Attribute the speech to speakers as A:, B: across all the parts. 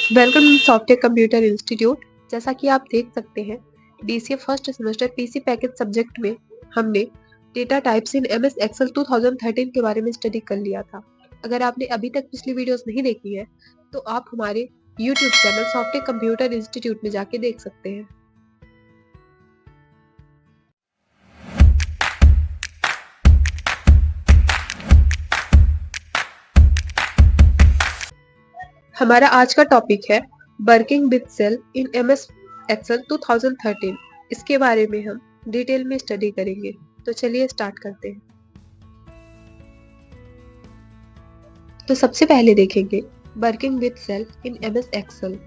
A: Welcome software computer institute. जैसा कि आप देख सकते हैं, DCA first semester PC package subject में हमने data types in MS Excel 2013 के बारे में स्टडी कर लिया था। अगर आपने अभी तक पिछली वीडियोस नहीं देखी है तो आप हमारे YouTube channel software computer institute में जाके देख सकते हैं। हमारा आज का टॉपिक है working with cell in MS Excel 2013। इसके बारे में हम डिटेल में स्टडी करेंगे, तो चलिए स्टार्ट करते हैं। तो सबसे पहले देखेंगे working with cell in MS Excel.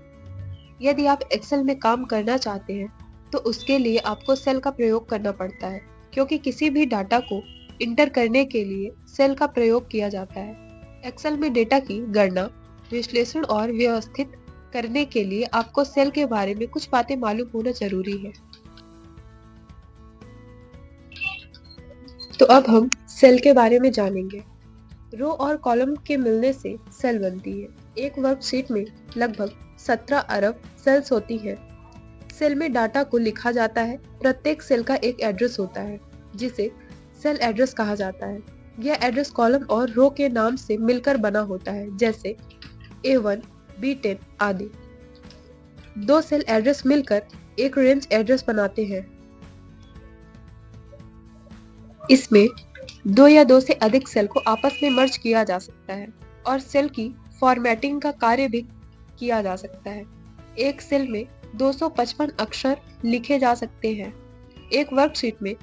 A: यदि आप एक्सेल में काम करना चाहते हैं तो उसके लिए आपको सेल का प्रयोग करना पड़ता है, क्योंकि किसी भी डाटा को इंटर करने के लिए सेल का प्रयोग किया जाता है। एक्सेल में डेटा की गणना, विश्लेषण और व्यवस्थित करने के लिए आपको सेल के बारे में कुछ बातें मालूम होना जरूरी है। तो अब हम सेल के बारे में जानेंगे। रो और कॉलम के मिलने से सेल बनती है। एक वर्कशीट में लगभग 17 अरब सेल्स होती हैं। सेल में डाटा को लिखा जाता है। प्रत्येक सेल का एक एड्रेस होता है जिसे सेल एड्रेस कहा जाता है। यह एड्रेस कॉलम और रो के नाम से मिलकर बना होता है, जैसे A1, B10 आदि। दो सेल एड्रेस मिलकर एक रेंज एड्रेस बनाते हैं। इसमें दो या दो से अधिक सेल को आपस में मर्ज किया जा सकता है और सेल की फॉर्मेटिंग का कार्य भी किया जा सकता है। एक सेल में 255 अक्षर लिखे जा सकते हैं। एक वर्कशीट में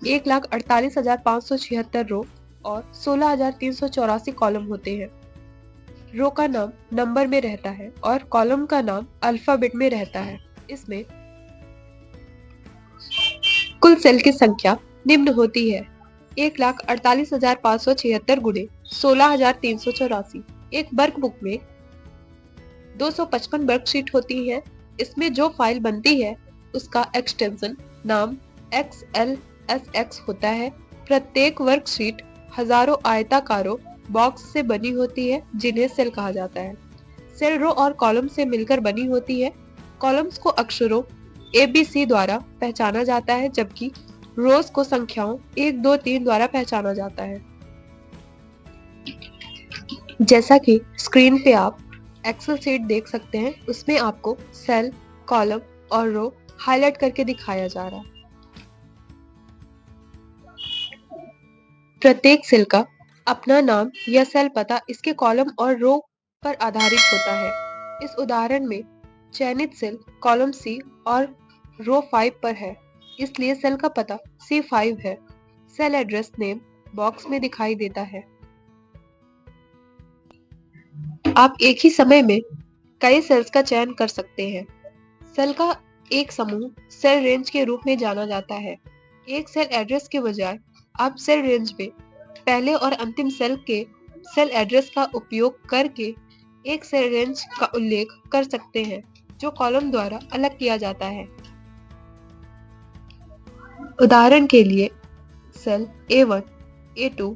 A: 1,48,576 रो और 16,384 कॉलम होते हैं। रो का नाम नंबर में रहता है और कॉलम का नाम अल्फाबेट में रहता है। इसमें कुल सेल की संख्या निम्न होती है: 1,48,576 गुणे 16,384। एक वर्कबुक में 255 वर्कशीट होती है। इसमें जो फाइल बनती है उसका एक्सटेंशन नाम XLSX होता है। प्रत्येक वर्कशीट हजारों आयताकारों बॉक्स से बनी होती है जिन्हें सेल कहा जाता है। सेल रो और कॉलम से मिलकर बनी होती है। कॉलम्स को अक्षरों ABC द्वारा पहचाना जाता है, जबकि रोज को संख्याओं 1, 2, 3 द्वारा पहचाना जाता है। जैसा कि स्क्रीन पे आप एक्सेल शीट देख सकते हैं, उसमें आपको सेल, कॉलम और रो हाईलाइट करके दिखाया जा रहा है। प्रत्येक सेल का अपना नाम या सेल पता इसके कॉलम और रो पर आधारित होता है। इस उदाहरण में चयनित सेल कॉलम C और रो 5 पर है, इसलिए सेल का पता C5 है। सेल एड्रेस नेम बॉक्स में दिखाई देता है। आप एक ही समय में कई सेल्स का चयन कर सकते हैं। सेल का एक समूह सेल रेंज के रूप में जाना जाता है। एक सेल एड्रेस के बजाय आप सेल रेंज में पहले और अंतिम सेल के सेल एड्रेस का उपयोग करके एक सेल रेंज का उल्लेख कर सकते हैं, जो कॉलम द्वारा अलग किया जाता है। उदाहरण के लिए cell A1, A2,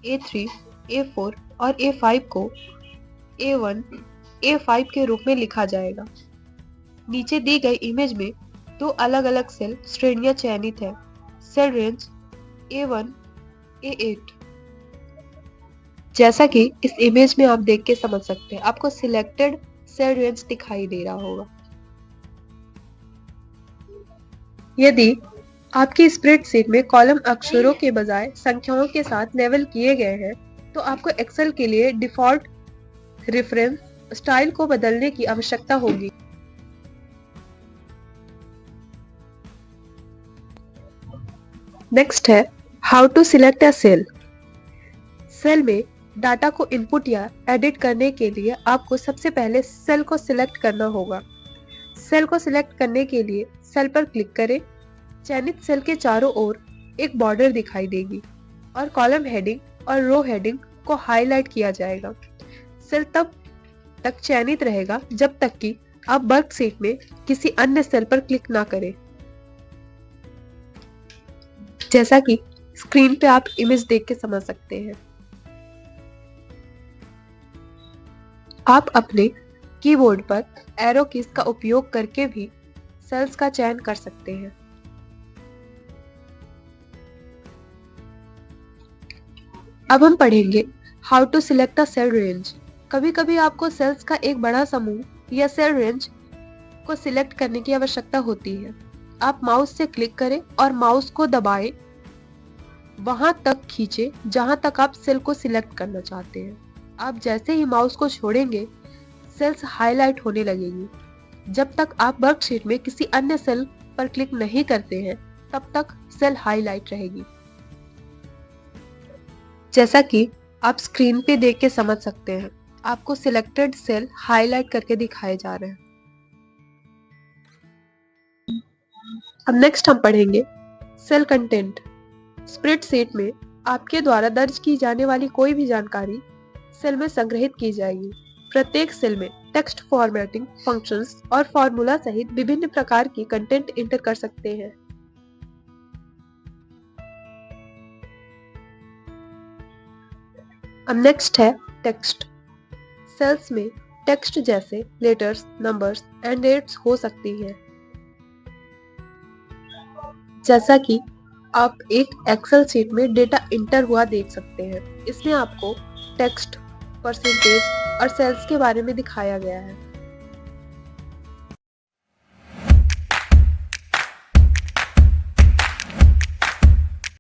A: A3, A4 और A5 को A1, A5 के रूप में लिखा जाएगा। नीचे दी गई इमेज में दो अलग-अलग सेल श्रेणियां चयनित है: सेल रेंज A1, A8। जैसा कि इस इमेज में आप देख के समझ सकते हैं, आपको सिलेक्टेड सेल रेंज दिखाई दे रहा होगा। यदि आपकी स्प्रेडशीट में कॉलम अक्षरों के बजाय संख्याओं के साथ लेवल किए गए हैं, तो आपको एक्सेल के लिए डिफॉल्ट रेफरेंस स्टाइल को बदलने की आवश्यकता होगी। नेक्स्ट है how to select a cell. Cell में डाटा को इनपुट या एडिट करने के लिए आपको सबसे पहले सेल को सिलेक्ट करना होगा। सेल को सिलेक्ट करने के लिए सेल पर क्लिक करें। चयनित सेल के चारों ओर एक बॉर्डर दिखाई देगी और कॉलम हेडिंग और रो हेडिंग को हाईलाइट किया जाएगा। सेल तब तक चयनित रहेगा जब तक कि आप वर्कशीट में किसी अन्य सेल पर क्लिक ना करें। जैसा कि स्क्रीन पे आप इमेज देख के समझ सकते हैं। आप अपने कीबोर्ड पर एरो कीज का उपयोग करके भी सेल्स का चयन कर सकते हैं। अब हम पढ़ेंगे how to select a cell range. कभी कभी आपको सेल्स का एक बड़ा समूह या सेल रेंज को सिलेक्ट करने की आवश्यकता होती है। आप माउस से क्लिक करें और माउस को दबाएं, वहां तक खींचे जहां तक आप सेल को सिलेक्ट करना चाहते हैं। आप जैसे ही माउस को छोड़ेंगे, सेल्स हाईलाइट होने लगेगी। जब तक आप वर्कशीट में किसी अन्य सेल पर क्लिक नहीं करते हैं, तब तक सेल हाईलाइट रहेगी। जैसा कि आप स्क्रीन पे देख के समझ सकते हैं, आपको सिलेक्टेड सेल हाईलाइट करके दिखाए जा रहे हैं। अब नेक्स्ट हम पढ़ेंगे सेल कंटेंट। स्प्रेडशीट में आपके द्वारा दर्ज की जाने वाली कोई भी जानकारी सेल में संग्रहित की जाएगी। प्रत्येक सेल में टेक्स्ट फॉर्मेटिंग फंक्शंस और फॉर्मूला सहित विभिन्न प्रकार की कंटेंट इंटर कर सकते हैं। अब नेक्स्ट है टेक्स्ट। सेल्स में टेक्स्ट जैसे लेटर्स, नंबर्स एंड डेट्स हो सकती हैं। जैसा कि आप एक एक्सेल शीट में डेटा इंटर हुआ देख सकते हैं। इसमें आपको टेक्स्ट, परसेंटेज और सेल्स के बारे में दिखाया गया है।